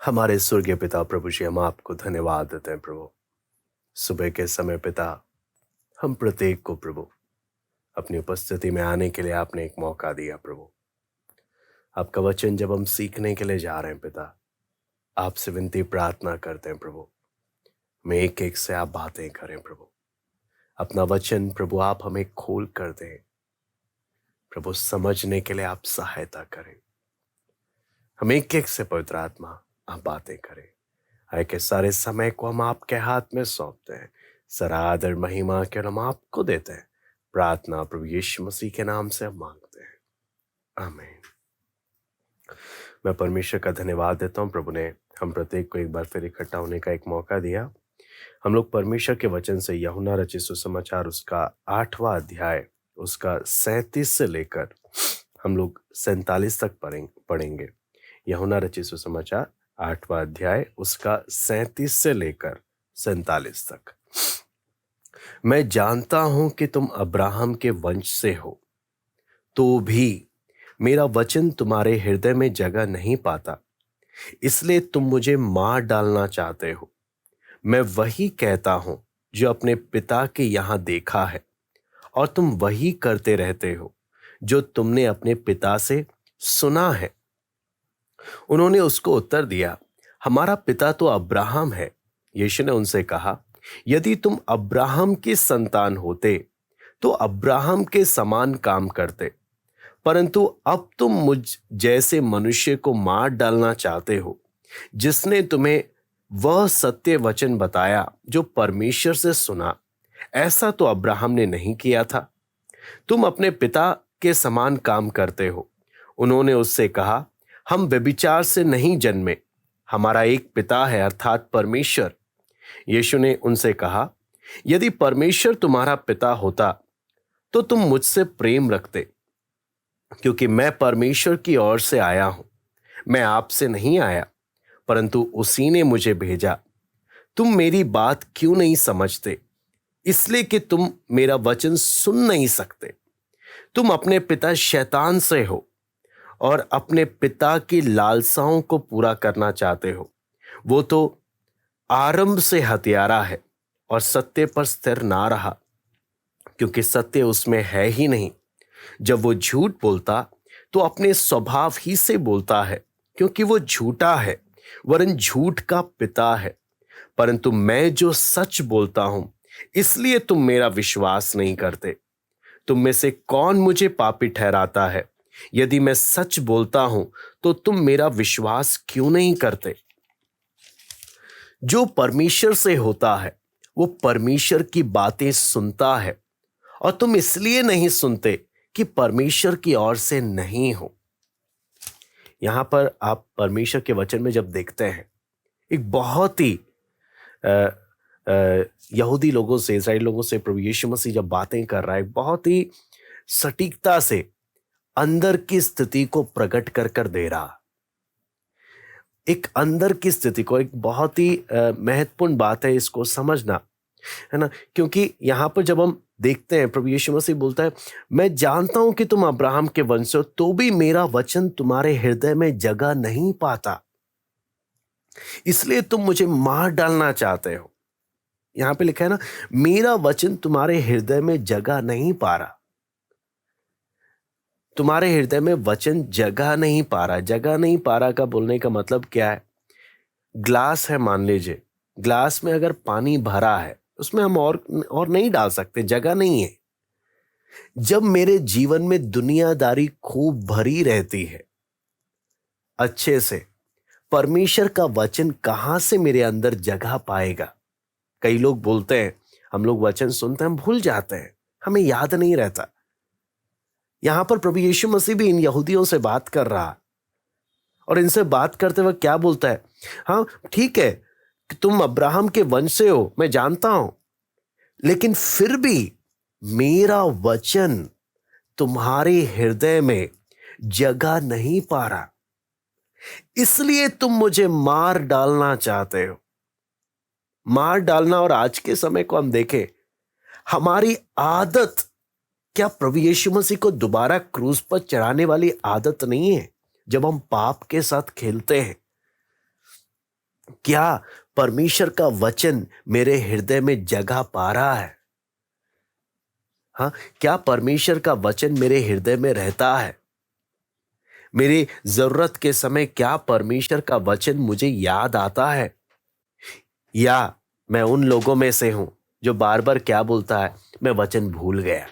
हमारे स्वर्गीय पिता प्रभु जी, हम आपको धन्यवाद देते हैं प्रभु। सुबह के समय पिता, हम प्रत्येक को प्रभु अपनी उपस्थिति में आने के लिए आपने एक मौका दिया प्रभु। आपका वचन जब हम सीखने के लिए जा रहे हैं पिता, आपसे विनती प्रार्थना करते हैं प्रभु, में एक एक से आप बातें करें प्रभु। अपना वचन प्रभु आप हमें खोल कर दें प्रभु, समझने के लिए आप सहायता करें। हम एक एक से पवित्र आत्मा आप बातें करें। आए के सारे समय को हम आपके हाथ में सौंपते हैं। सारा आदर महिमा के हम आपको देते हैं। प्रार्थना प्रभु यीशु मसीह के नाम से हम मांगते हैं, आमीन। मैं परमेश्वर का धन्यवाद देता हूँ, प्रभु ने हम प्रत्येक को एक बार फिर इकट्ठा होने का एक मौका दिया। हम लोग परमेश्वर के वचन से यूहन्ना रचित सुसमाचार उसका 8वां अध्याय उसका 37 से लेकर हम लोग 47 तक पढ़ेंगे। यूहन्ना रचित सुसमाचार 8वां अध्याय उसका 37 से लेकर 47 तक। मैं जानता हूं कि तुम अब्राहम के वंश से हो, तो भी मेरा वचन तुम्हारे हृदय में जगह नहीं पाता, इसलिए तुम मुझे मार डालना चाहते हो। मैं वही कहता हूं जो अपने पिता के यहां देखा है, और तुम वही करते रहते हो जो तुमने अपने पिता से सुना है। उन्होंने उसको उत्तर दिया, हमारा पिता तो अब्राहम है। यीशु ने उनसे कहा, यदि तुम अब्राहम के संतान होते तो अब्राहम के समान काम करते, परंतु अब तुम मुझ जैसे मनुष्य को मार डालना चाहते हो, जिसने तुम्हें वह सत्य वचन बताया जो परमेश्वर से सुना। ऐसा तो अब्राहम ने नहीं किया था। तुम अपने पिता के समान काम करते हो। उन्होंने उससे कहा, हम व्यभिचार से नहीं जन्मे, हमारा एक पिता है अर्थात परमेश्वर। यीशु ने उनसे कहा, यदि परमेश्वर तुम्हारा पिता होता तो तुम मुझसे प्रेम रखते, क्योंकि मैं परमेश्वर की ओर से आया हूं। मैं आपसे नहीं आया, परंतु उसी ने मुझे भेजा। तुम मेरी बात क्यों नहीं समझते? इसलिए कि तुम मेरा वचन सुन नहीं सकते। तुम अपने पिता शैतान से हो और अपने पिता की लालसाओं को पूरा करना चाहते हो। वो तो आरंभ से हत्यारा है और सत्य पर स्थिर ना रहा, क्योंकि सत्य उसमें है ही नहीं। जब वो झूठ बोलता तो अपने स्वभाव ही से बोलता है, क्योंकि वो झूठा है, वरन झूठ का पिता है। परंतु मैं जो सच बोलता हूं, इसलिए तुम मेरा विश्वास नहीं करते। तुम में से कौन मुझे पापी ठहराता है? यदि मैं सच बोलता हूं तो तुम मेरा विश्वास क्यों नहीं करते? जो परमेश्वर से होता है वो परमेश्वर की बातें सुनता है, और तुम इसलिए नहीं सुनते कि परमेश्वर की ओर से नहीं हो। यहां पर आप परमेश्वर के वचन में जब देखते हैं, एक बहुत ही यहूदी लोगों से, इस्राएल लोगों से प्रभु यीशु मसीह जब बातें कर रहा है, बहुत ही सटीकता से अंदर की स्थिति को प्रकट कर कर दे रहा। एक अंदर की स्थिति को, एक बहुत ही महत्वपूर्ण बात है इसको समझना, है ना। क्योंकि यहां पर जब हम देखते हैं, प्रभु यीशु मसीह बोलता है, मैं जानता हूं कि तुम अब्राहम के वंश हो, तो भी मेरा वचन तुम्हारे हृदय में जगह नहीं पाता, इसलिए तुम मुझे मार डालना चाहते हो। यहां पे लिखा है ना, मेरा वचन तुम्हारे हृदय में जगह नहीं पा रहा। तुम्हारे हृदय में वचन जगह नहीं पा रहा। जगह नहीं पा रहा का बोलने का मतलब क्या है? ग्लास है, मान लीजिए ग्लास में अगर पानी भरा है, उसमें हम और नहीं डाल सकते, जगह नहीं है। जब मेरे जीवन में दुनियादारी खूब भरी रहती है अच्छे से, परमेश्वर का वचन कहां से मेरे अंदर जगह पाएगा? कई लोग बोलते हैं, हम लोग वचन सुनते हैं, हम भूल जाते हैं, हमें याद नहीं रहता। यहां पर प्रभु यीशु मसीह भी इन यहूदियों से बात कर रहा, और इनसे बात करते वक्त क्या बोलता है? हाँ ठीक है कि तुम अब्राहम के वंश से हो, मैं जानता हूं, लेकिन फिर भी मेरा वचन तुम्हारे हृदय में जगह नहीं पा रहा, इसलिए तुम मुझे मार डालना चाहते हो। मार डालना, और आज के समय को हम देखें, हमारी आदत क्या प्रभु यीशु मसीह को दोबारा क्रूस पर चढ़ाने वाली आदत नहीं है? जब हम पाप के साथ खेलते हैं, क्या परमेश्वर का वचन मेरे हृदय में जगह पा रहा है? हाँ, क्या परमेश्वर का वचन मेरे हृदय में रहता है? मेरी जरूरत के समय क्या परमेश्वर का वचन मुझे याद आता है? या मैं उन लोगों में से हूं जो बार बार क्या बोलता है, मैं वचन भूल गया।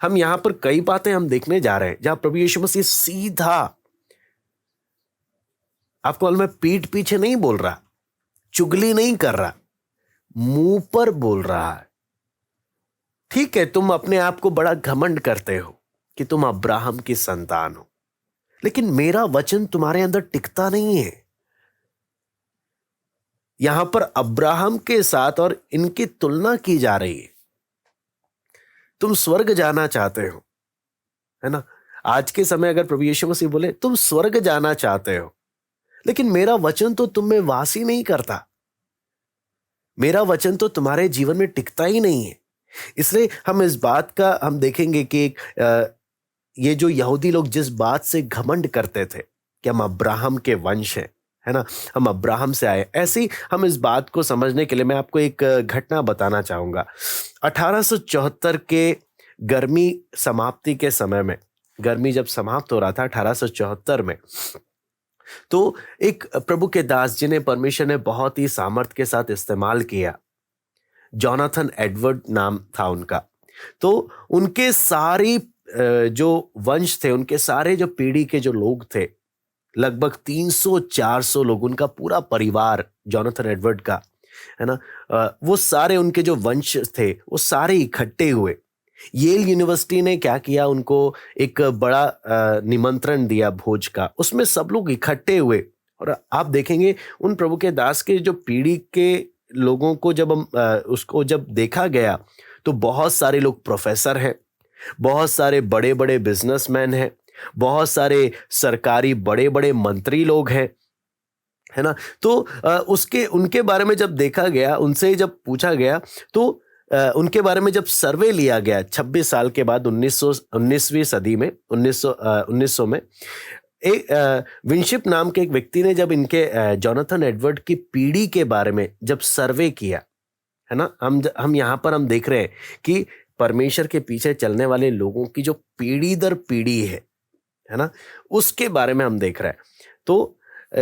हम यहां पर कई बातें हम देखने जा रहे हैं जहां प्रभु यीशु मसीह सीधा, आपको मालूम है, पीठ पीछे नहीं बोल रहा, चुगली नहीं कर रहा, मुंह पर बोल रहा है। ठीक है, तुम अपने आप को बड़ा घमंड करते हो कि तुम अब्राहम की संतान हो, लेकिन मेरा वचन तुम्हारे अंदर टिकता नहीं है। यहां पर अब्राहम के साथ और इनकी तुलना की जा रही है। तुम स्वर्ग जाना चाहते हो, है ना? आज के समय अगर प्रभु यीशु मसीह बोले तुम स्वर्ग जाना चाहते हो, लेकिन मेरा वचन तो तुम में वास ही नहीं करता, मेरा वचन तो तुम्हारे जीवन में टिकता ही नहीं है। इसलिए हम इस बात का हम देखेंगे कि ये जो यहूदी लोग जिस बात से घमंड करते थे कि हम अब्राहम के वंश हैं, है ना, हम अब्राहम से आए, ऐसे ही हम इस बात को समझने के लिए मैं आपको एक घटना बताना चाहूंगा। 1874 के गर्मी समाप्ति के समय में, गर्मी जब समाप्त हो रहा था 1874 में, तो एक प्रभु के दास जिन्हें परमेश्वर ने बहुत ही सामर्थ्य के साथ इस्तेमाल किया, जोनाथन एडवर्ड नाम था उनका। तो उनके सारी जो वंश थे, उनके सारे जो पीढ़ी के जो लोग थे, लगभग 300-400 लोग, उनका पूरा परिवार जोनाथन एडवर्ड का, है ना, वो सारे उनके जो वंश थे वो सारे इकट्ठे हुए। येल यूनिवर्सिटी ने क्या किया, उनको एक बड़ा निमंत्रण दिया भोज का, उसमें सब लोग इकट्ठे हुए। और आप देखेंगे उन प्रभु के दास के जो पीढ़ी के लोगों को जब हम उसको जब देखा गया, तो बहुत सारे लोग प्रोफेसर हैं, बहुत सारे बड़े बड़े बिजनेसमैन हैं, बहुत सारे सरकारी बड़े बड़े मंत्री लोग हैं, है ना। तो उसके उनके बारे में जब देखा गया, उनसे जब पूछा गया, तो उनके बारे में जब सर्वे लिया गया 26 साल के बाद 19वीं सदी में 1900 में, एक विंशिप नाम के एक व्यक्ति ने जब इनके जोनाथन एडवर्ड की पीढ़ी के बारे में जब सर्वे किया, है ना, हम यहाँ पर हम देख रहे हैं कि परमेश्वर के पीछे चलने वाले लोगों की जो पीढ़ी दर पीढ़ी है ना, उसके बारे में हम देख रहे हैं। तो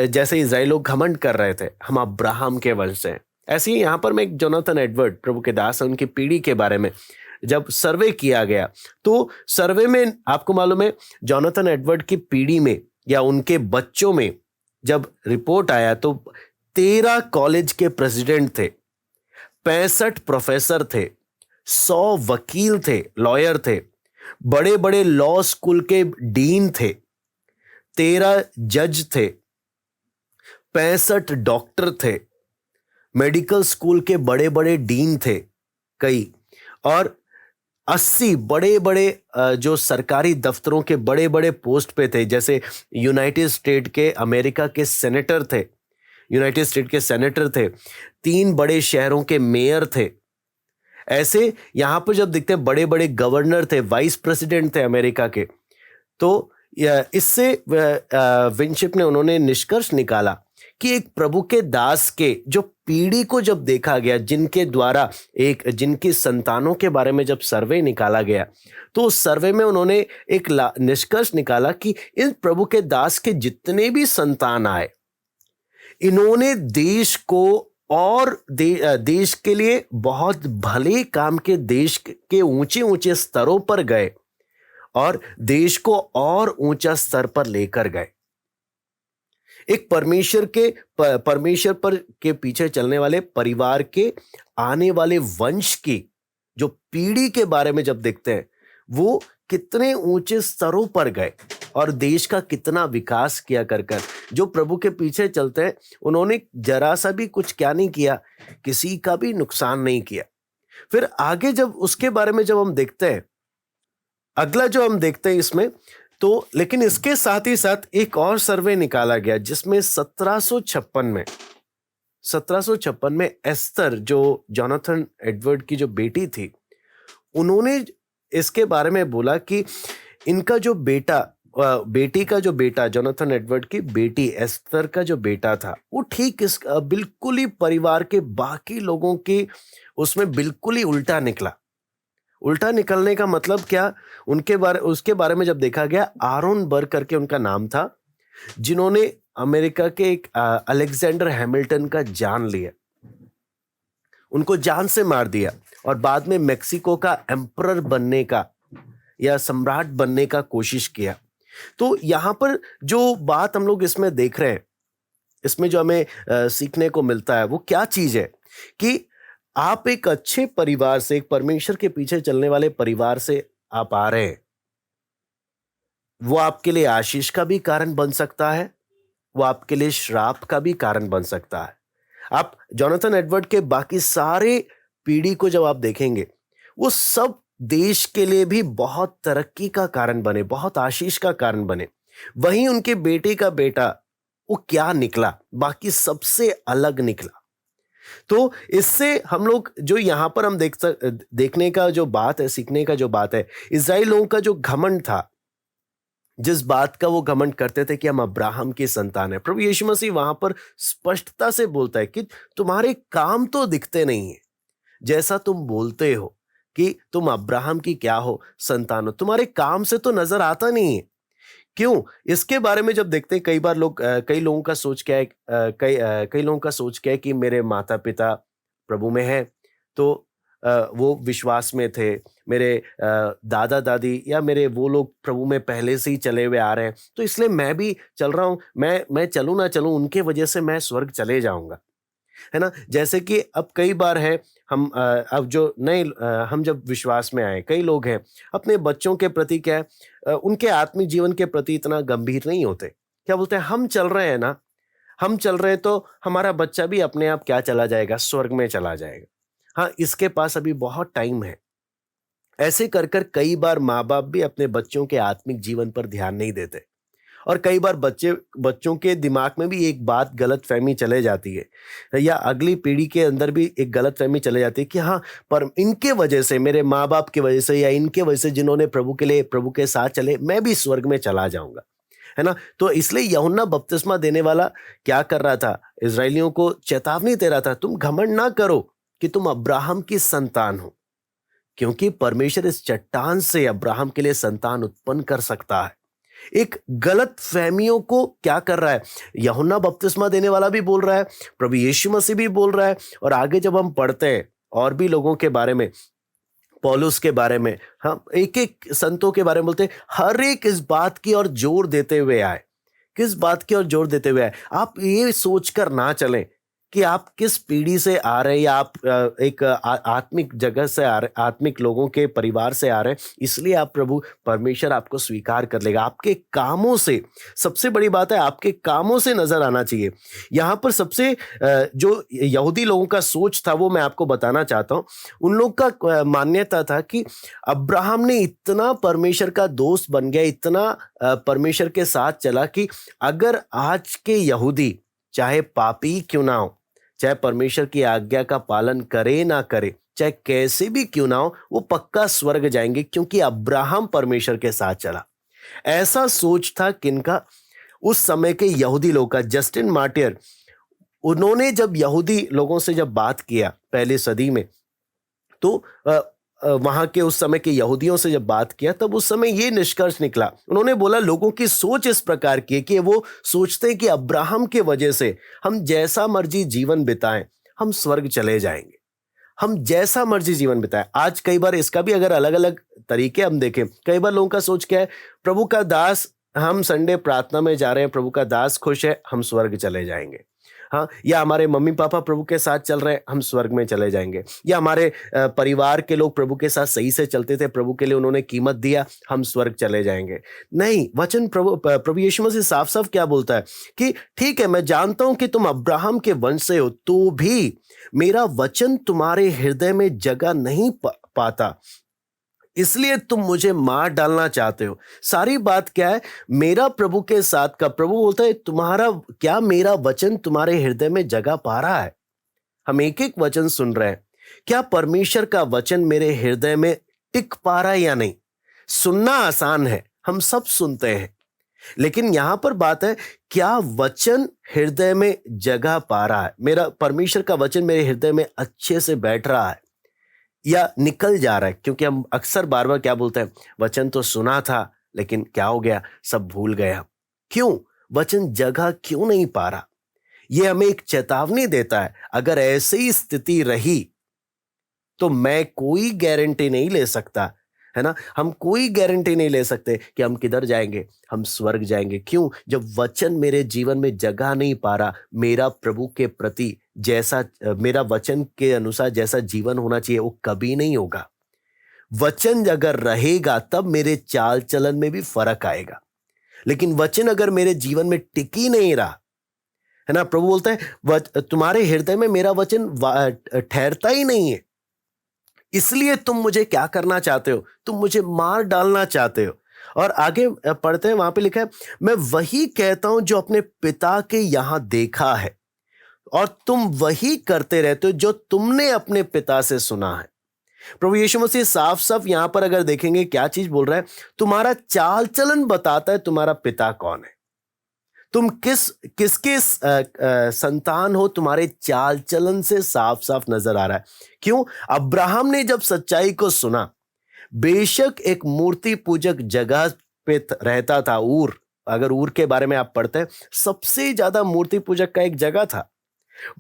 जैसे इजराइल लोग घमंड कर रहे थे हम अब्राहम के वंश से हैं, ऐसे ही यहाँ पर मैं एक जोनाथन एडवर्ड प्रभु के दास, उनकी पीढ़ी के बारे में जब सर्वे किया गया, तो सर्वे में आपको मालूम है जोनाथन एडवर्ड की पीढ़ी में या उनके बच्चों में जब रिपोर्ट आया, तो 13 कॉलेज के प्रेसिडेंट थे, 65 प्रोफेसर थे, 100 वकील थे, लॉयर थे, बड़े बड़े लॉ स्कूल के डीन थे, 13 जज थे, 65 डॉक्टर थे, मेडिकल स्कूल के बड़े बड़े डीन थे कई, और 80 बड़े बड़े जो सरकारी दफ्तरों के बड़े बड़े पोस्ट पे थे, जैसे यूनाइटेड स्टेट के अमेरिका के सेनेटर थे, यूनाइटेड स्टेट के सेनेटर थे, 3 बड़े शहरों के मेयर थे। ऐसे यहां पर जब दिखते हैं बड़े बड़े गवर्नर थे, वाइस प्रेसिडेंट थे अमेरिका के। तो इससे विंशिप ने उन्होंने निष्कर्ष निकाला कि एक प्रभु के दास के जो पीढ़ी को जब देखा गया, जिनके द्वारा जिनकी संतानों के बारे में जब सर्वे निकाला गया, तो उस सर्वे में उन्होंने एक निष्कर्ष निकाला कि इन प्रभु के दास के जितने भी संतान आए, इन्होंने देश को और देश के लिए बहुत भले काम के, देश के ऊंचे ऊंचे स्तरों पर गए और देश को और ऊंचा स्तर पर लेकर गए। एक परमेश्वर पर के पीछे चलने वाले परिवार के आने वाले वंश की जो पीढ़ी के बारे में जब देखते हैं, वो कितने ऊंचे स्तरों पर गए और देश का कितना विकास किया कर जो प्रभु के पीछे चलते हैं, उन्होंने जरा सा भी कुछ क्या नहीं किया, किसी का भी नुकसान नहीं किया। फिर आगे जब उसके बारे में जब हम देखते हैं, अगला जो हम देखते हैं इसमें, तो लेकिन इसके साथ ही साथ एक और सर्वे निकाला गया जिसमें 1756 में एस्तर, जो जोनाथन एडवर्ड की जो बेटी थी, उन्होंने इसके बारे में बोला कि इनका जो बेटा बेटी का जो बेटा, जोनाथन एडवर्ड की बेटी एस्थर का जो बेटा था, वो ठीक बिल्कुल ही परिवार के बाकी लोगों की उसमें बिल्कुल ही उल्टा निकला। उल्टा निकलने का मतलब क्या, उसके बारे में जब देखा गया, आरोन बर करके उनका नाम था, जिन्होंने अमेरिका के एक अलेक्जेंडर हैमिल्टन का जान लिया, उनको जान से मार दिया, और बाद में मेक्सिको का एम्परर बनने का या सम्राट बनने का कोशिश किया। तो यहां पर जो बात हम लोग इसमें देख रहे हैं, इसमें जो हमें सीखने को मिलता है वो क्या चीज है कि आप एक अच्छे परिवार से, एक परमेश्वर के पीछे चलने वाले परिवार से आप आ रहे हैं, वो आपके लिए आशीष का भी कारण बन सकता है, वो आपके लिए श्राप का भी कारण बन सकता है। आप जोनाथन एडवर्ड के बाकी सारे पीढ़ी को जब आप देखेंगे, वो सब देश के लिए भी बहुत तरक्की का कारण बने, बहुत आशीष का कारण बने। वहीं उनके बेटे का बेटा, वो क्या निकला, बाकी सबसे अलग निकला। तो इससे हम लोग जो यहां पर हम देखने का जो बात है, सीखने का जो बात है, इजराइल लोगों का जो घमंड था, जिस बात का वो घमंड करते थे कि हम अब्राहम की संतान है, प्रभु यीशु मसीह वहां पर स्पष्टता से बोलता है कि तुम्हारे काम तो दिखते नहीं है, जैसा तुम बोलते हो कि तुम अब्राहम की क्या हो, संतान हो, तुम्हारे काम से तो नजर आता नहीं है। क्यों? इसके बारे में जब देखते हैं, कई लोगों का सोच क्या है, कई लोगों का सोच क्या है कि मेरे माता पिता प्रभु में है, तो वो विश्वास में थे, मेरे दादा दादी या मेरे वो लोग प्रभु में पहले से ही चले हुए आ रहे हैं, तो इसलिए मैं भी चल रहा हूं, मैं चलूं ना चलूं, उनके वजह से मैं स्वर्ग चले जाऊंगा, है ना। जैसे कि अब कई बार है, अब जो नए हम जब विश्वास में आए, कई लोग हैं अपने बच्चों के प्रति क्या है, उनके आत्मिक जीवन के प्रति इतना गंभीर नहीं होते। क्या बोलते हैं, हम चल रहे हैं ना, हम चल रहे हैं तो हमारा बच्चा भी अपने आप क्या चला जाएगा, स्वर्ग में चला जाएगा। हाँ, इसके पास अभी बहुत टाइम है। ऐसे कर कर कई बार माँ बाप भी अपने बच्चों के आत्मिक जीवन पर ध्यान नहीं देते, और कई बार बच्चों के दिमाग में भी एक बात गलत फहमी चले जाती है, या अगली पीढ़ी के अंदर भी एक गलत फहमी चले जाती है कि हाँ, पर इनके वजह से, मेरे माँ बाप की वजह से, या इनके वजह से जिन्होंने प्रभु के लिए, प्रभु के साथ चले, मैं भी स्वर्ग में चला जाऊंगा, है ना। तो इसलिए यूहन्ना बपतिस्मा देने वाला क्या कर रहा था, इजरायलियों को चेतावनी दे रहा था, तुम घमंड ना करो कि तुम अब्राहम की संतान हो, क्योंकि परमेश्वर इस चट्टान से अब्राहम के लिए संतान उत्पन्न कर सकता है। एक गलत फहमियों को क्या कर रहा है, यूहन्ना बपतिस्मा देने वाला भी बोल रहा है, प्रभु यीशु मसीह भी बोल रहा है, और आगे जब हम पढ़ते हैं और भी लोगों के बारे में, पौलुस के बारे में, हम एक एक संतों के बारे में बोलते हैं, हर एक इस बात की ओर जोर देते हुए आए। किस बात की ओर जोर देते हुए आए, आप ये सोचकर ना चलें कि आप किस पीढ़ी से आ रहे हैं, या आप एक आत्मिक जगह से आ रहे, आत्मिक लोगों के परिवार से आ रहे हैं, इसलिए आप प्रभु परमेश्वर आपको स्वीकार कर लेगा। आपके कामों से, सबसे बड़ी बात है, आपके कामों से नजर आना चाहिए। यहां पर सबसे जो यहूदी लोगों का सोच था वो मैं आपको बताना चाहता हूं। उन लोग का मान्यता था कि अब्राहम ने इतना परमेश्वर का दोस्त बन गया, इतना परमेश्वर के साथ चला कि अगर आज के यहूदी चाहे पापी क्यों ना हो, चाहे परमेश्वर की आज्ञा का पालन करे ना करे, चाहे कैसे भी क्यों ना हो, वो पक्का स्वर्ग जाएंगे, क्योंकि अब्राहम परमेश्वर के साथ चला। ऐसा सोच था किनका, उस समय के यहूदी लोग का। जस्टिन मार्टियर, उन्होंने जब यहूदी लोगों से जब बात किया पहली सदी में, तो वहां के उस समय के यहूदियों से जब बात किया, तब उस समय ये निष्कर्ष निकला। उन्होंने बोला, लोगों की सोच इस प्रकार की है कि वो सोचते हैं कि अब्राहम के वजह से हम जैसा मर्जी जीवन बिताएं, हम स्वर्ग चले जाएंगे, हम जैसा मर्जी जीवन बिताएं। आज कई बार इसका भी अगर अलग अलग तरीके हम देखें, कई बार लोगों का सोच क्या है, प्रभु का दास, हम संडे प्रार्थना में जा रहे हैं, प्रभु का दास खुश है, हम स्वर्ग चले जाएंगे। हाँ, या हमारे मम्मी पापा प्रभु के साथ चल रहे हैं, हम स्वर्ग में चले जाएंगे। या हमारे परिवार के लोग प्रभु के साथ सही से चलते थे, प्रभु के लिए उन्होंने कीमत दिया, हम स्वर्ग चले जाएंगे। नहीं, वचन प्रभु यीशु मसीह साफ साफ क्या बोलता है कि ठीक है, मैं जानता हूं कि तुम अब्राहम के वंश से हो, तो भी मेरा वचन तुम्हारे हृदय में जगह नहीं पाता, इसलिए तुम मुझे मार डालना चाहते हो। सारी बात क्या है, मेरा प्रभु के साथ का, प्रभु बोलता है, तुम्हारा क्या मेरा वचन तुम्हारे हृदय में जगह पा रहा है। हम एक एक वचन सुन रहे हैं, क्या परमेश्वर का वचन मेरे हृदय में टिक पा रहा है या नहीं। सुनना आसान है, हम सब सुनते हैं, लेकिन यहां पर बात है, क्या वचन हृदय में जगह पा रहा है? मेरा परमेश्वर का वचन मेरे हृदय में अच्छे से बैठ रहा है या निकल जा रहा है? क्योंकि हम अक्सर बार बार क्या बोलते हैं, वचन तो सुना था लेकिन क्या हो गया, सब भूल गया। क्यों? वचन जगह क्यों नहीं पा रहा? यह हमें एक चेतावनी देता है, अगर ऐसी स्थिति रही तो मैं कोई गारंटी नहीं ले सकता, है ना। हम कोई गारंटी नहीं ले सकते कि हम किधर जाएंगे, हम स्वर्ग जाएंगे। क्यों? जब वचन मेरे जीवन में जगह नहीं पा रहा, मेरा प्रभु के प्रति जैसा मेरा वचन के अनुसार जैसा जीवन होना चाहिए वो कभी नहीं होगा। वचन अगर रहेगा तब मेरे चाल चलन में भी फर्क आएगा, लेकिन वचन अगर मेरे जीवन में टिक ही नहीं रहा, है ना, प्रभु बोलता है तुम्हारे हृदय में मेरा वचन ठहरता ही नहीं है, इसलिए तुम मुझे क्या करना चाहते हो, तुम मुझे मार डालना चाहते हो। और आगे पढ़ते हैं, वहां पे लिखा है, मैं वही कहता हूं जो अपने पिता के यहां देखा है, और तुम वही करते रहते हो जो तुमने अपने पिता से सुना है। प्रभु यीशु मसीह साफ साफ यहां पर अगर देखेंगे क्या चीज बोल रहा है, तुम्हारा चाल चलन बताता है तुम्हारा पिता कौन है, तुम किसके संतान हो, तुम्हारे चाल चलन से साफ साफ नजर आ रहा है। क्यों? अब्राहम ने जब सच्चाई को सुना, बेशक एक मूर्ति पूजक जगह पे रहता था, ऊर, अगर ऊर के बारे में आप पढ़ते हैं, सबसे ज्यादा मूर्ति पूजक का एक जगह था।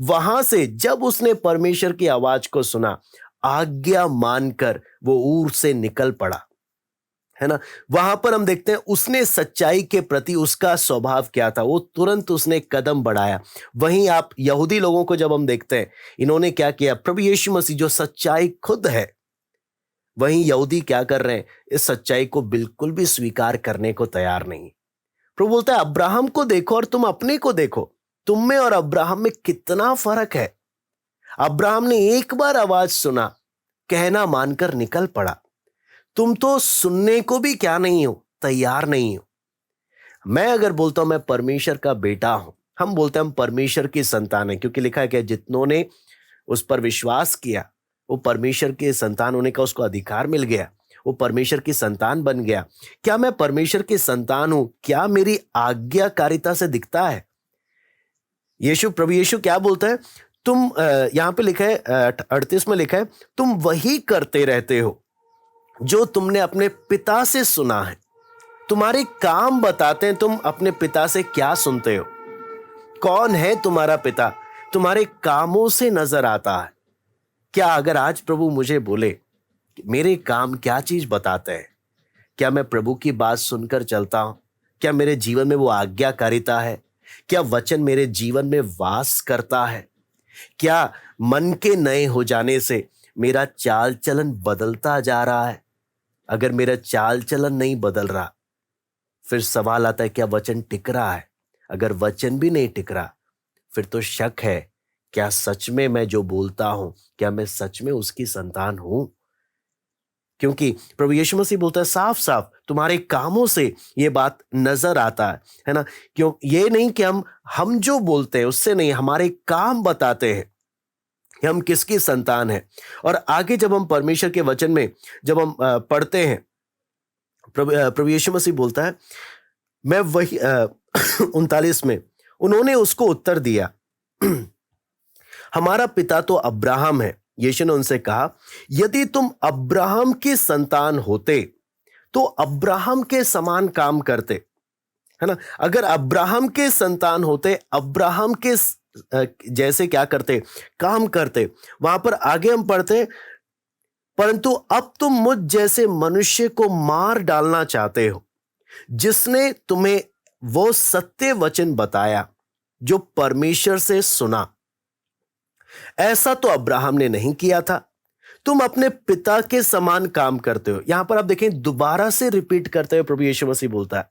वहां से जब उसने परमेश्वर की आवाज को सुना, आज्ञा मानकर वो ऊर से निकल पड़ा, है ना। वहां पर हम देखते हैं उसने सच्चाई के प्रति उसका स्वभाव क्या था, वो तुरंत उसने कदम बढ़ाया। वहीं आप यहूदी लोगों को जब हम देखते हैं, इन्होंने क्या किया, प्रभु यीशु मसीह जो सच्चाई खुद है, वहीं यहूदी क्या कर रहे हैं, इस सच्चाई को बिल्कुल भी स्वीकार करने को तैयार नहीं। प्रभु बोलता है, अब्राहम को देखो और तुम अपने को देखो, तुम में और अब्राहम में कितना फर्क है। अब्राहम ने एक बार आवाज सुना, कहना मानकर निकल पड़ा। तुम तो सुनने को भी क्या नहीं हो, तैयार नहीं हो। मैं अगर बोलता हूं मैं परमेश्वर का बेटा हूं, हम बोलते हैं हम परमेश्वर की संतान है, क्योंकि लिखा है कि जितनों ने उस पर विश्वास किया वो परमेश्वर के संतान होने का उसको अधिकार मिल गया, वो परमेश्वर की संतान बन गया। क्या मैं परमेश्वर की संतान हूं? क्या मेरी आज्ञाकारिता से दिखता है? प्रभु यीशु क्या बोलता है, तुम यहां पे लिखा है 38 में लिखा है, तुम वही करते रहते हो जो तुमने अपने पिता से सुना है। तुम्हारे काम बताते हैं तुम अपने पिता से क्या सुनते हो। कौन है तुम्हारा पिता? तुम्हारे कामों से नजर आता है। क्या अगर आज प्रभु मुझे बोले मेरे काम क्या चीज बताते हैं, क्या मैं प्रभु की बात सुनकर चलता हूं? क्या मेरे जीवन में वो आज्ञाकारिता है? क्या वचन मेरे जीवन में वास करता है? क्या मन के नए हो जाने से मेरा चाल चलन बदलता जा रहा है? अगर मेरा चाल चलन नहीं बदल रहा, फिर सवाल आता है क्या वचन टिक रहा है? अगर वचन भी नहीं टिक रहा, फिर तो शक है, क्या सच में मैं जो बोलता हूं, क्या मैं सच में उसकी संतान हूं? क्योंकि प्रभु यीशु मसीह बोलता है साफ साफ, तुम्हारे कामों से ये बात नजर आता है ना। क्यों? ये नहीं कि हम जो बोलते हैं उससे नहीं, हमारे काम बताते हैं कि हम किसकी संतान है। और आगे जब हम परमेश्वर के वचन में जब हम पढ़ते हैं, प्रभु यीशु मसीह बोलता है, मैं वही 39 में, उन्होंने उसको उत्तर दिया, हमारा पिता तो अब्राहम है। यीशु ने उनसे कहा, यदि तुम अब्राहम की संतान होते तो अब्राहम के समान काम करते, है ना। अगर अब्राहम के संतान होते, अब्राहम के जैसे क्या करते, काम करते। वहां पर आगे हम पढ़ते, परंतु अब तुम मुझ जैसे मनुष्य को मार डालना चाहते हो, जिसने तुम्हें वो सत्य वचन बताया जो परमेश्वर से सुना। ऐसा तो अब्राहम ने नहीं किया था। तुम अपने पिता के समान काम करते हो। यहां पर आप देखें, दोबारा से रिपीट करते हुए प्रभु यीशु मसीह बोलता है,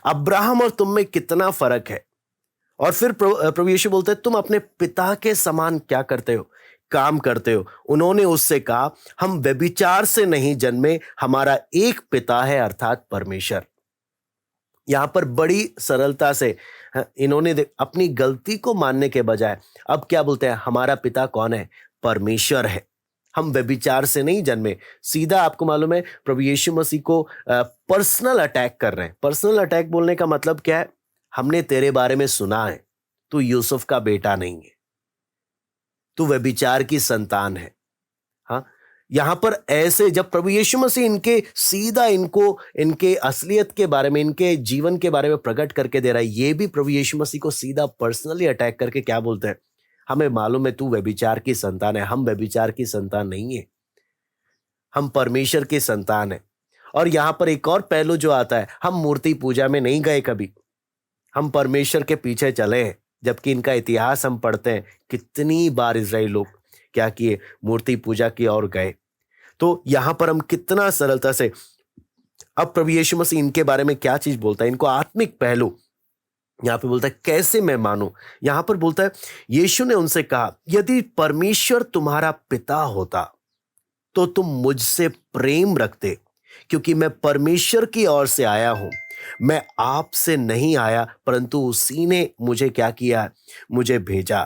अब्राहम और तुम में कितना फर्क है। और फिर प्रभु यीशु बोलते हैं, तुम अपने पिता के समान क्या करते हो, काम करते हो। उन्होंने उससे कहा, हम व्यभिचार से नहीं जन्मे, हमारा एक पिता है अर्थात परमेश्वर। यहां पर बड़ी सरलता से इन्होंने अपनी गलती को मानने के बजाय अब क्या बोलते हैं, हमारा पिता कौन है? परमेश्वर है। हम व्यभिचार से नहीं जन्मे। सीधा आपको मालूम है प्रभु यीशु मसीह को पर्सनल अटैक कर रहे हैं। पर्सनल अटैक बोलने का मतलब क्या है? हमने तेरे बारे में सुना है, तू यूसुफ का बेटा नहीं है, तू व्यभिचार की संतान है। हाँ, यहां पर ऐसे जब प्रभु यीशु मसीह इनके सीधा इनको इनके असलियत के बारे में, इनके जीवन के बारे में प्रकट करके दे रहा है, ये भी प्रभु यीशु मसीह को सीधा पर्सनली अटैक करके क्या बोलते हैं? हमें मालूम है तू व्यभिचार की संतान है। हम व्यभिचार की संतान नहीं है, हम परमेश्वर की संतान है। और यहां पर एक और पहलू जो आता है, हम मूर्ति पूजा में नहीं गए कभी, हम परमेश्वर के पीछे चले हैं। जबकि इनका इतिहास हम पढ़ते हैं, कितनी बार इजराइल लोग क्या किए? मूर्ति पूजा की ओर गए। तो यहां पर हम कितना सरलता से, अब प्रभु यीशु मसीह इनके बारे में क्या चीज बोलता है? इनको आत्मिक पहलू यहां पे बोलता है, कैसे मैं मानूं? यहां पर बोलता है, यीशु ने उनसे कहा, यदि परमेश्वर तुम्हारा पिता होता तो तुम मुझसे प्रेम रखते, क्योंकि मैं परमेश्वर की ओर से आया हूं। मैं आपसे नहीं आया, परंतु उसी ने मुझे क्या किया? मुझे भेजा।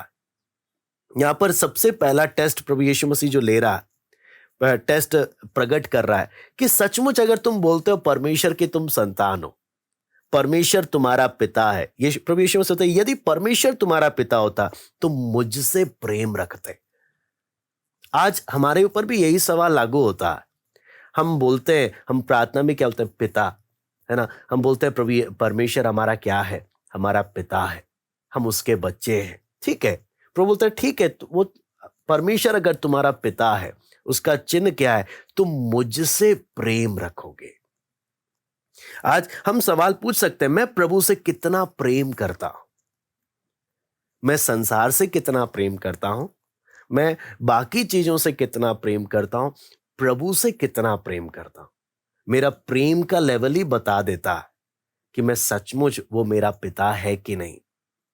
यहां पर सबसे पहला टेस्ट प्रभु यीशु मसीह जो ले रहा है, टेस्ट प्रकट कर रहा है कि सचमुच अगर तुम बोलते हो परमेश्वर की तुम संतान हो, परमेश्वर तुम्हारा पिता है, ये प्रभु यीशु मसीह कहते हैं, यदि परमेश्वर तुम्हारा पिता होता तो मुझसे प्रेम रखते। आज हमारे ऊपर भी यही सवाल लागू होता है। हम बोलते हैं, हम प्रार्थना में क्या बोलते हैं? पिता, है ना? हम बोलते हैं प्रभु परमेश्वर हमारा क्या है? हमारा पिता है, हम उसके बच्चे हैं। ठीक है, प्रभु बोलते हैं ठीक है, वो परमेश्वर अगर तुम्हारा पिता है, उसका चिन्ह क्या है? तुम मुझसे प्रेम रखोगे। आज हम सवाल पूछ सकते हैं, मैं प्रभु से कितना प्रेम करता हूं? मैं संसार से कितना प्रेम करता हूं? मैं बाकी चीजों से कितना प्रेम करता हूं? प्रभु से कितना प्रेम करता हूं? मेरा प्रेम का लेवल ही बता देता है कि मैं सचमुच वो मेरा पिता है कि नहीं।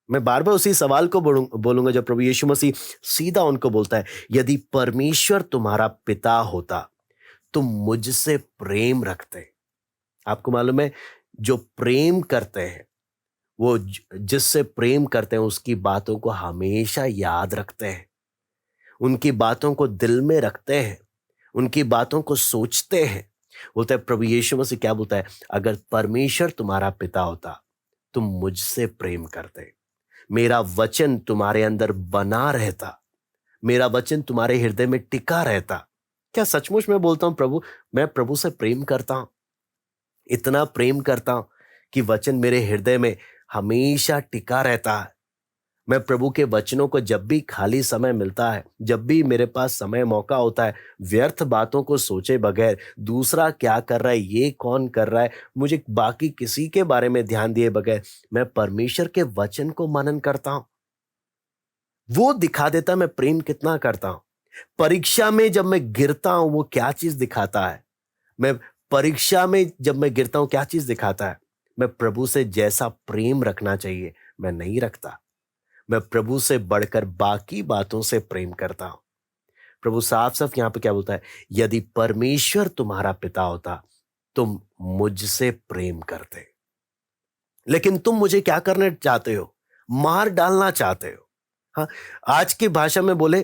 मैं बार बार उसी सवाल को बोलूंगा जब प्रभु यीशु मसीह सीधा उनको बोलता है, यदि परमेश्वर तुम्हारा पिता होता तुम मुझसे प्रेम रखते। आपको मालूम है, जो प्रेम करते हैं वो जिससे प्रेम करते हैं उसकी बातों को हमेशा याद रखते हैं, उनकी बातों को दिल में रखते हैं, उनकी बातों को सोचते हैं। बोलता है प्रभु यीशु मसीह क्या बोलता है? अगर परमेश्वर तुम्हारा पिता होता तुम मुझसे प्रेम करते, मेरा वचन तुम्हारे अंदर बना रहता, मेरा वचन तुम्हारे हृदय में टिका रहता। क्या सचमुच मैं बोलता हूं प्रभु, मैं प्रभु से प्रेम करता हूं, इतना प्रेम करता हूं कि वचन मेरे हृदय में हमेशा टिका रहता है। मैं प्रभु के वचनों को जब भी खाली समय मिलता है, जब भी मेरे पास समय मौका होता है, व्यर्थ बातों को सोचे बगैर, दूसरा क्या कर रहा है, ये कौन कर रहा है, मुझे बाकी किसी के बारे में ध्यान दिए बगैर मैं परमेश्वर के वचन को मनन करता हूं। वो दिखा देता मैं प्रेम कितना करता हूं। परीक्षा में जब मैं गिरता हूं वो क्या चीज दिखाता है? मैं परीक्षा में जब मैं गिरता हूं क्या चीज दिखाता है? मैं प्रभु से जैसा प्रेम रखना चाहिए मैं नहीं रखता। मैं प्रभु से बढ़कर बाकी बातों से प्रेम करता हूं। प्रभु साफ साफ यहां पे क्या बोलता है? यदि परमेश्वर तुम्हारा पिता होता तुम मुझसे प्रेम करते। लेकिन तुम मुझे क्या करना चाहते हो? मार डालना चाहते हो। हाँ, आज की भाषा में बोले,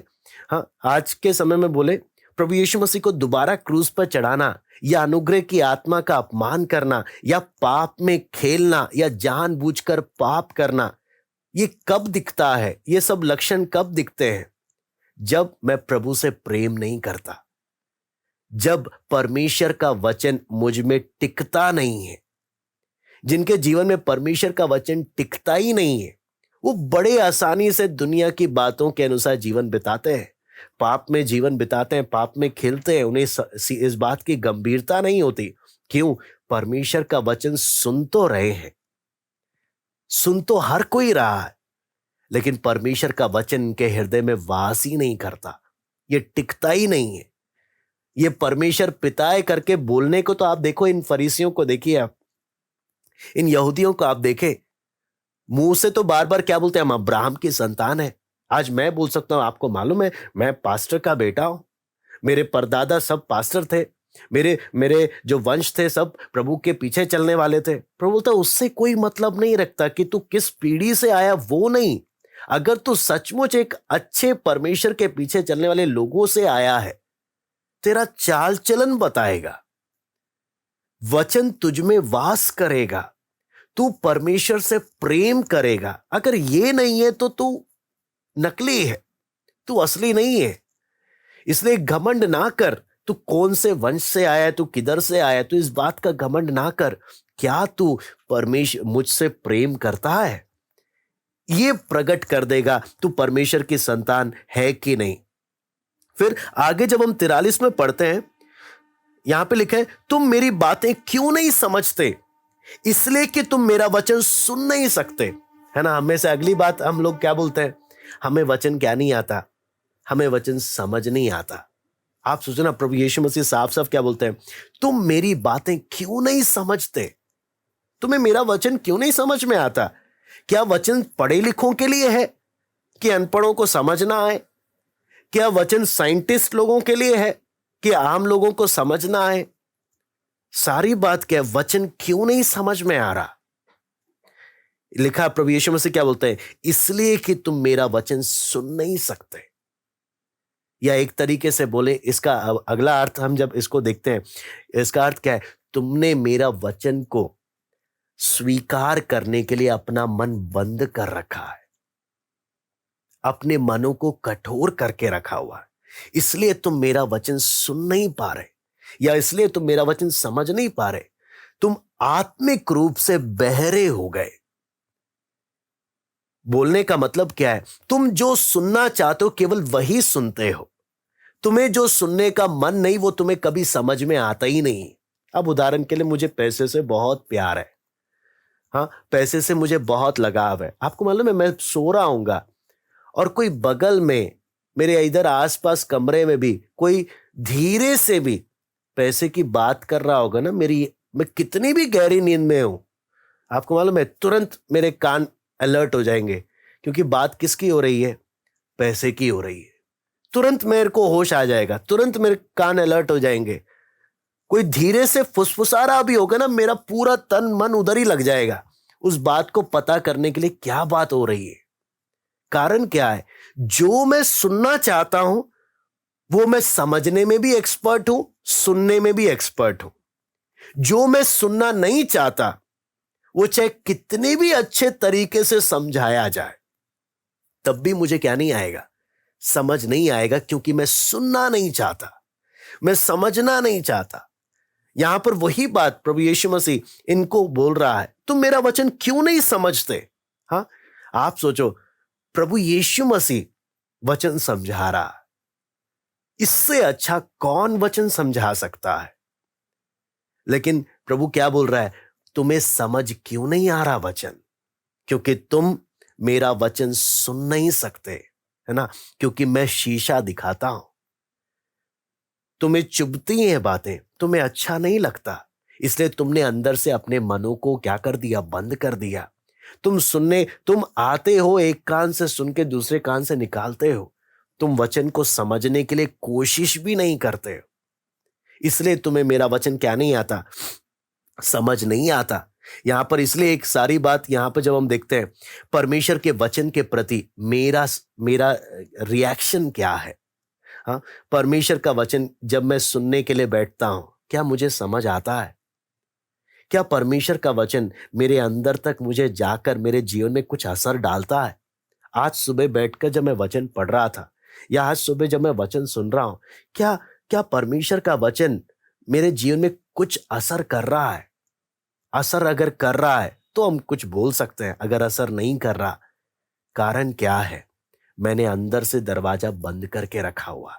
हाँ, आज के समय में बोले, प्रभु यीशु मसीह को दोबारा क्रूस पर चढ़ाना या अनुग्रह की आत्मा का अपमान करना या पाप में खेलना या जानबूझकर पाप करना, ये कब दिखता है? ये सब लक्षण कब दिखते हैं? जब मैं प्रभु से प्रेम नहीं करता, जब परमेश्वर का वचन मुझ में टिकता नहीं है। जिनके जीवन में परमेश्वर का वचन टिकता ही नहीं है, वो बड़े आसानी से दुनिया की बातों के अनुसार जीवन बिताते हैं, पाप में जीवन बिताते हैं, पाप में खेलते हैं। उन्हें इस बात की गंभीरता नहीं होती। क्यों? परमेश्वर का वचन सुन तो रहे हैं, सुन तो हर कोई रहा है, लेकिन परमेश्वर का वचन इनके हृदय में वास ही नहीं करता, ये टिकता ही नहीं है। ये परमेश्वर पिता है करके बोलने को तो आप देखो, इन फरीसियों को देखिए, आप इन यहूदियों को आप देखें, मुंह से तो बार बार क्या बोलते हैं? हम अब्राहम की संतान है। आज मैं बोल सकता हूं, आपको मालूम है मैं पास्टर का बेटा हूं, मेरे परदादा सब पास्टर थे, मेरे मेरे जो वंश थे सब प्रभु के पीछे चलने वाले थे। प्रभु बोलता उससे कोई मतलब नहीं रखता कि तू किस पीढ़ी से आया, वो नहीं। अगर तू सचमुच एक अच्छे परमेश्वर के पीछे चलने वाले लोगों से आया है तेरा चाल चलन बताएगा, वचन तुझ में वास करेगा, तू परमेश्वर से प्रेम करेगा। अगर ये नहीं है तो तू नकली है, तू असली नहीं है। इसलिए घमंड ना कर, तू कौन से वंश से आया है, तू किधर से आया है, तू इस बात का घमंड ना कर। क्या तू परमेश्वर मुझसे प्रेम करता है? ये प्रकट कर देगा तू परमेश्वर की संतान है कि नहीं। फिर आगे जब हम 43 में पढ़ते हैं, यहां पे लिखा है, तुम मेरी बातें क्यों नहीं समझते? इसलिए कि तुम मेरा वचन सुन नहीं सकते। है ना, हमें से अगली बात हम लोग क्या बोलते हैं, हमें वचन क्या नहीं आता, हमें वचन समझ नहीं आता। आप सोचो ना, प्रभु यीशु मसीह साफ साफ क्या बोलते हैं, तुम मेरी बातें क्यों नहीं समझते? तुम्हें मेरा वचन क्यों नहीं समझ में आता? क्या वचन पढ़े लिखों के लिए है कि अनपढ़ों को समझना आए? क्या वचन साइंटिस्ट लोगों के लिए है कि आम लोगों को समझना आए? सारी बात क्या है, वचन क्यों नहीं समझ में आ रहा? लिखा प्रभु यीशु मसीह क्या बोलते हैं, इसलिए कि तुम मेरा वचन सुन नहीं सकते। या एक तरीके से बोले, इसका अगला अर्थ हम जब इसको देखते हैं, इसका अर्थ क्या है, तुमने मेरा वचन को स्वीकार करने के लिए अपना मन बंद कर रखा है, अपने मनों को कठोर करके रखा हुआ है। इसलिए तुम मेरा वचन सुन नहीं पा रहे, या इसलिए तुम मेरा वचन समझ नहीं पा रहे। तुम आत्मिक रूप से बहरे हो गए। बोलने का मतलब क्या है, तुम जो सुनना चाहते हो केवल वही सुनते हो। तुम्हें जो सुनने का मन नहीं, वो तुम्हें कभी समझ में आता ही नहीं। अब उदाहरण के लिए, मुझे पैसे से बहुत प्यार है, हाँ, पैसे से मुझे बहुत लगाव है। आपको मालूम है, मैं सो रहा हूंगा और कोई बगल में, मेरे इधर आसपास कमरे में भी कोई धीरे से भी पैसे की बात कर रहा होगा ना, मैं कितनी भी गहरी नींद में हूं, आपको मालूम है, तुरंत मेरे कान अलर्ट हो जाएंगे, क्योंकि बात किसकी हो रही है? पैसे की हो रही है। तुरंत मेरे को होश आ जाएगा, तुरंत मेरे कान अलर्ट हो जाएंगे। कोई धीरे से फुसफुसा रहा भी होगा ना, मेरा पूरा तन मन उधर ही लग जाएगा, उस बात को पता करने के लिए क्या बात हो रही है। कारण क्या है? जो मैं सुनना चाहता हूं वो मैं समझने में भी एक्सपर्ट हूं, सुनने में भी एक्सपर्ट हूं। जो मैं सुनना नहीं चाहता, वो चाहे कितने भी अच्छे तरीके से समझाया जाए, तब भी मुझे क्या नहीं आएगा, समझ नहीं आएगा, क्योंकि मैं सुनना नहीं चाहता, मैं समझना नहीं चाहता। यहां पर वही बात प्रभु यीशु मसीह इनको बोल रहा है, तुम मेरा वचन क्यों नहीं समझते? हाँ, आप सोचो, प्रभु यीशु मसीह वचन समझा रहा है, इससे अच्छा कौन वचन समझा सकता है? लेकिन प्रभु क्या बोल रहा है, तुम्हें समझ क्यों नहीं आ रहा वचन? क्योंकि तुम मेरा वचन सुन नहीं सकते, है ना, क्योंकि मैं शीशा दिखाता हूं। तुम्हें चुभती हैं बातें, तुम्हें अच्छा नहीं लगता, इसलिए तुमने अंदर से अपने मनों को क्या कर दिया, बंद कर दिया। तुम आते हो, एक कान से सुन के दूसरे कान से निकालते हो। तुम वचन को समझने के लिए कोशिश भी नहीं करते हो, इसलिए तुम्हें मेरा वचन क्या नहीं आता, समझ नहीं आता। यहां पर इसलिए एक सारी बात यहां पर जब हम देखते हैं, परमेश्वर के वचन के प्रति मेरा मेरा रिएक्शन क्या है। हाँ, परमेश्वर का वचन जब मैं सुनने के लिए बैठता हूं, क्या मुझे समझ आता है? क्या परमेश्वर का वचन मेरे अंदर तक मुझे जाकर मेरे जीवन में कुछ असर डालता है? आज सुबह बैठकर जब मैं वचन पढ़ रहा था, या आज सुबह जब मैं वचन सुन रहा हूं, क्या क्या परमेश्वर का वचन मेरे जीवन में कुछ असर कर रहा है? असर अगर कर रहा है तो हम कुछ बोल सकते हैं, अगर असर नहीं कर रहा, कारण क्या है? मैंने अंदर से दरवाजा बंद करके रखा हुआ,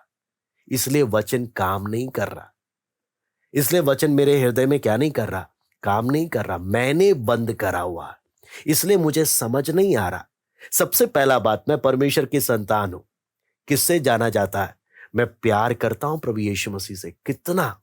इसलिए वचन काम नहीं कर रहा। इसलिए वचन मेरे हृदय में क्या नहीं कर रहा, काम नहीं कर रहा। मैंने बंद करा हुआ, इसलिए मुझे समझ नहीं आ रहा। सबसे पहला बात, मैं परमेश्वर की संतान हूं। किससे जाना जाता है? मैं प्यार करता हूं प्रभु यीशु मसीह से। कितना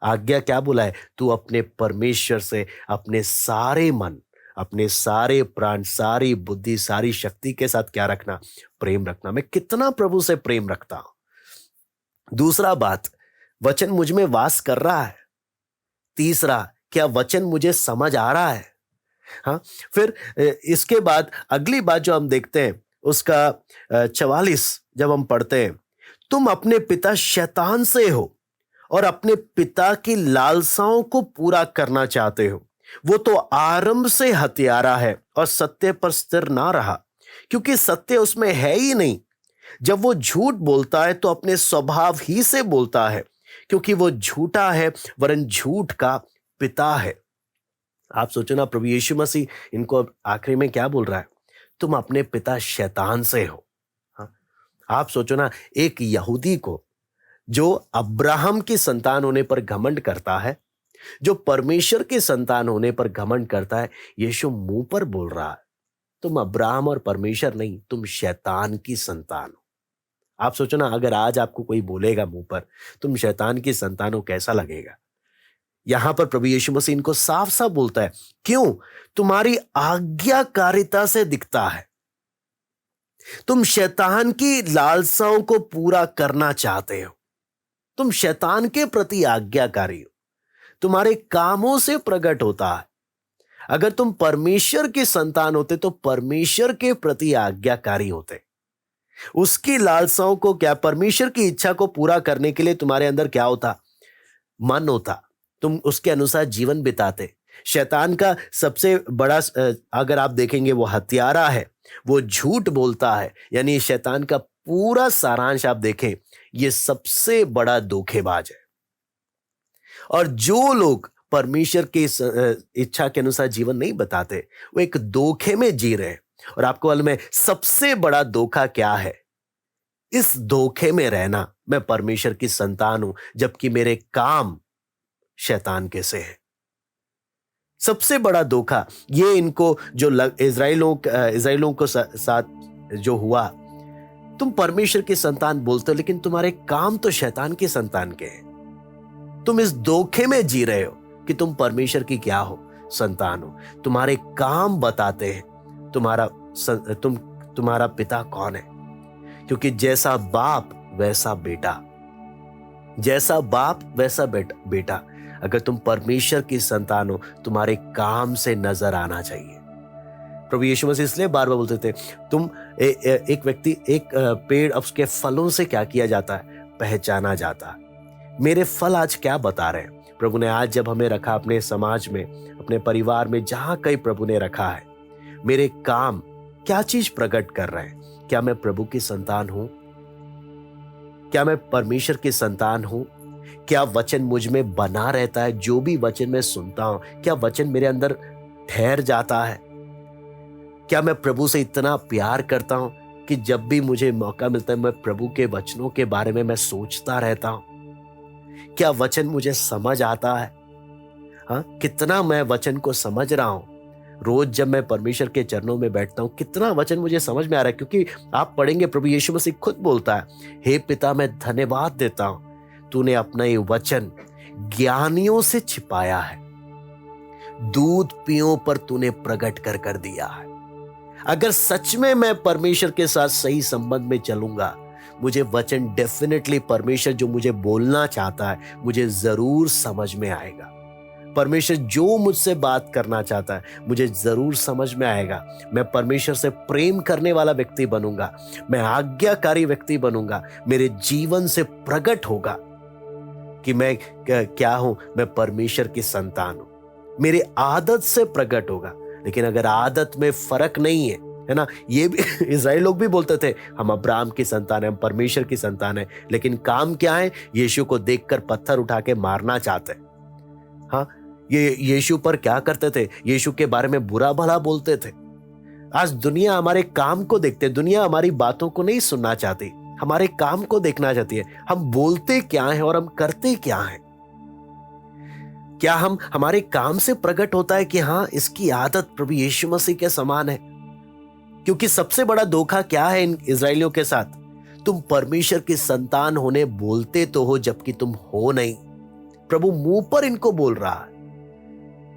आज्ञा क्या बोला है, तू अपने परमेश्वर से अपने सारे मन, अपने सारे प्राण, सारी बुद्धि, सारी शक्ति के साथ क्या रखना, प्रेम रखना। मैं कितना प्रभु से प्रेम रखता हूं। दूसरा बात, वचन मुझ में वास कर रहा है। तीसरा, क्या वचन मुझे समझ आ रहा है? हाँ, फिर इसके बाद अगली बात जो हम देखते हैं, उसका 44 जब हम पढ़ते हैं, तुम अपने पिता शैतान से हो, और अपने पिता की लालसाओं को पूरा करना चाहते हो। वो तो आरंभ से हत्यारा है और सत्य पर स्थिर ना रहा, क्योंकि सत्य उसमें है ही नहीं। जब वो झूठ बोलता है तो अपने स्वभाव ही से बोलता है, क्योंकि वो झूठा है, वरन झूठ का पिता है। आप सोचो ना, प्रभु यीशु मसीह इनको आखिरी में क्या बोल रहा है? तुम अपने पिता शैतान से हो। हाँ? आप सोचो ना, एक यहूदी को जो अब्राहम की संतान होने पर घमंड करता है, जो परमेश्वर की संतान होने पर घमंड करता है, यीशु मुंह पर बोल रहा है तुम अब्राहम और परमेश्वर नहीं, तुम शैतान की संतान हो। आप सोचो ना, अगर आज आपको कोई बोलेगा मुंह पर तुम शैतान की संतान हो, कैसा लगेगा? यहां पर प्रभु यीशु मसीह इनको साफ साफ बोलता है, क्यों? तुम्हारी आज्ञाकारिता से दिखता है। तुम शैतान की लालसाओं को पूरा करना चाहते हो। तुम शैतान के प्रति आज्ञाकारी हो। तुम्हारे कामों से प्रकट होता है। अगर तुम परमेश्वर की संतान होते तो परमेश्वर के प्रति आज्ञाकारी होते। उसकी लालसाओं को क्या, परमेश्वर की इच्छा को पूरा करने के लिए तुम्हारे अंदर क्या होता? मन होता। तुम उसके अनुसार जीवन बिताते। शैतान का सबसे बड़ा अगर आप देखेंगे, वो हत्यारा है, वो झूठ बोलता है। यानी शैतान का पूरा सारांश आप देखें, ये सबसे बड़ा धोखेबाज है। और जो लोग परमेश्वर की इच्छा के अनुसार जीवन नहीं बताते, वो एक धोखे में जी रहे हैं। और आपको मालूम है सबसे बड़ा धोखा क्या है? इस धोखे में रहना, मैं परमेश्वर की संतान हूं जबकि मेरे काम शैतान के से है। सबसे बड़ा धोखा ये इनको जो इस्राएलियों को साथ जो हुआ, तुम परमेश्वर की संतान बोलते हो लेकिन तुम्हारे काम तो शैतान की संतान के हैं। तुम इस धोखे में जी रहे हो कि तुम परमेश्वर की क्या हो? संतान हो। तुम्हारे काम बताते हैं तुम्हारा पिता कौन है। क्योंकि जैसा बाप वैसा बेटा, जैसा बाप वैसा बेटा। अगर तुम परमेश्वर की संतान हो, तुम्हारे काम से नजर आना चाहिए। प्रभु यीशु मसीह इसलिए बार बार बोलते थे, तुम एक व्यक्ति, एक पेड़, अब उसके फलों से क्या किया जाता है? पहचाना जाता है। मेरे फल आज क्या बता रहे हैं? प्रभु ने आज जब हमें रखा अपने समाज में, अपने परिवार में, जहां कहीं प्रभु ने रखा है, मेरे काम क्या चीज प्रकट कर रहे हैं? क्या मैं प्रभु की संतान हूं? क्या मैं परमेश्वर की संतान हूं? क्या वचन मुझ में बना रहता है? जो भी वचन मैं सुनता हूं, क्या वचन मेरे अंदर ठहर जाता है? क्या मैं प्रभु से इतना प्यार करता हूं कि जब भी मुझे मौका मिलता है, मैं प्रभु के वचनों के बारे में मैं सोचता रहता हूं? क्या वचन मुझे समझ आता है? हाँ, कितना मैं वचन को समझ रहा हूं? रोज जब मैं परमेश्वर के चरणों में बैठता हूं, कितना वचन मुझे समझ में आ रहा है? क्योंकि आप पढ़ेंगे, प्रभु यीशु मसीह खुद बोलता है, हे पिता, मैं धन्यवाद देता हूं, तूने अपना ये वचन ज्ञानियों से छिपाया है, दूध पियों पर तूने प्रकट कर दिया है। अगर सच में मैं परमेश्वर के साथ सही संबंध में चलूंगा, मुझे वचन डेफिनेटली, परमेश्वर जो मुझे बोलना चाहता है, मुझे जरूर समझ में आएगा। परमेश्वर जो मुझसे बात करना चाहता है, मुझे जरूर समझ में आएगा। मैं परमेश्वर से प्रेम करने वाला व्यक्ति बनूंगा, मैं आज्ञाकारी व्यक्ति बनूंगा। मेरे जीवन से प्रकट होगा कि मैं क्या हूं, मैं परमेश्वर की संतान हूं। मेरी आदत से प्रकट होगा। लेकिन अगर आदत में फर्क नहीं है ना, ये भी इस्राएल लोग भी बोलते थे, हम अब्राहम की संतान है, हम परमेश्वर की संतान है, लेकिन काम क्या है? यीशु को देखकर पत्थर उठा के मारना चाहते। हाँ, ये यीशु पर क्या करते थे? यीशु के बारे में बुरा भला बोलते थे। आज दुनिया हमारे काम को देखते, दुनिया हमारी बातों को नहीं सुनना चाहती, हमारे काम को देखना चाहती है। हम बोलते क्या है और हम करते क्या है? क्या हम हमारे काम से प्रकट होता है कि हाँ, इसकी आदत प्रभु यीशु मसीह के समान है? क्योंकि सबसे बड़ा धोखा क्या है इन इस्राएलियों के साथ? तुम परमेश्वर की संतान होने बोलते तो हो, जबकि तुम हो नहीं। प्रभु मुंह पर इनको बोल रहा है,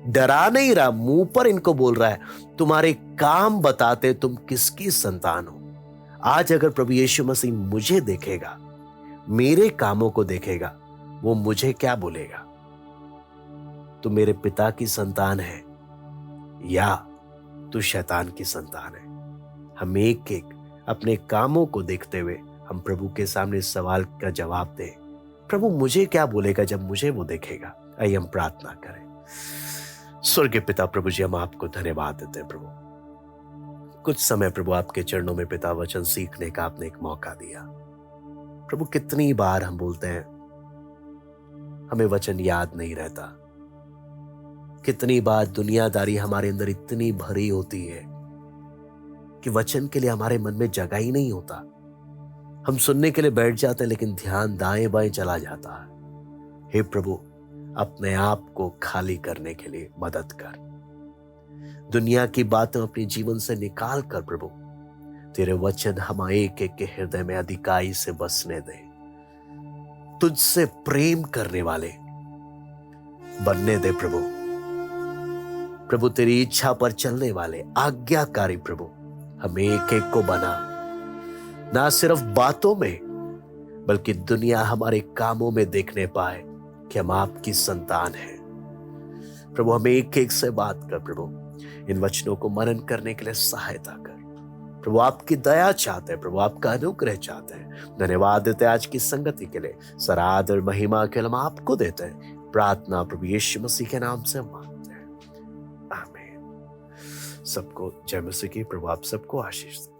डरा नहीं रहा, मुंह पर इनको बोल रहा है, तुम्हारे काम बताते तुम किसकी संतान हो। आज अगर प्रभु यीशु मसीह मुझे देखेगा, मेरे कामों को देखेगा, वो मुझे क्या बोलेगा? तू मेरे पिता की संतान है या तू शैतान की संतान है? हम एक अपने कामों को देखते हुए हम प्रभु के सामने इस सवाल का जवाब दें, प्रभु मुझे क्या बोलेगा जब मुझे वो देखेगा। आइए हम प्रार्थना करें। स्वर्गीय पिता प्रभु जी, हम आपको धन्यवाद देते हैं प्रभु। कुछ समय प्रभु आपके चरणों में पिता वचन सीखने का आपने एक मौका दिया। प्रभु कितनी बार हम बोलते हैं हमें वचन याद नहीं रहता, कितनी बार दुनियादारी हमारे अंदर इतनी भरी होती है कि वचन के लिए हमारे मन में जगह ही नहीं होता। हम सुनने के लिए बैठ जाते हैं लेकिन ध्यान दाएं बाएं चला जाता है। हे प्रभु, अपने आप को खाली करने के लिए मदद कर। दुनिया की बातें अपने जीवन से निकाल कर प्रभु तेरे वचन हम एक एक के हृदय में अधिकाई से बसने दे। तुझसे प्रेम करने वाले बनने दे प्रभु। प्रभु तेरी इच्छा पर चलने वाले आज्ञाकारी प्रभु हम एक एक को बना, ना सिर्फ बातों में बल्कि दुनिया हमारे कामों में देखने पाए कि हम आपकी संतान हैं। प्रभु हमें एक एक से बात कर प्रभु, इन वचनों को मनन करने के लिए सहायता कर। प्रभु आपकी दया चाहते हैं, प्रभु आपका अनुग्रह चाहते हैं। धन्यवाद देते हैं आज की संगति के लिए। सराध और महिमा के लिए हम आपको देते हैं। प्रार्थना प्रभु यीशु मसीह के नाम से मांगते हैं, आमीन। सबको जय मसीह की। प्रभु आप सबको आशीष दे।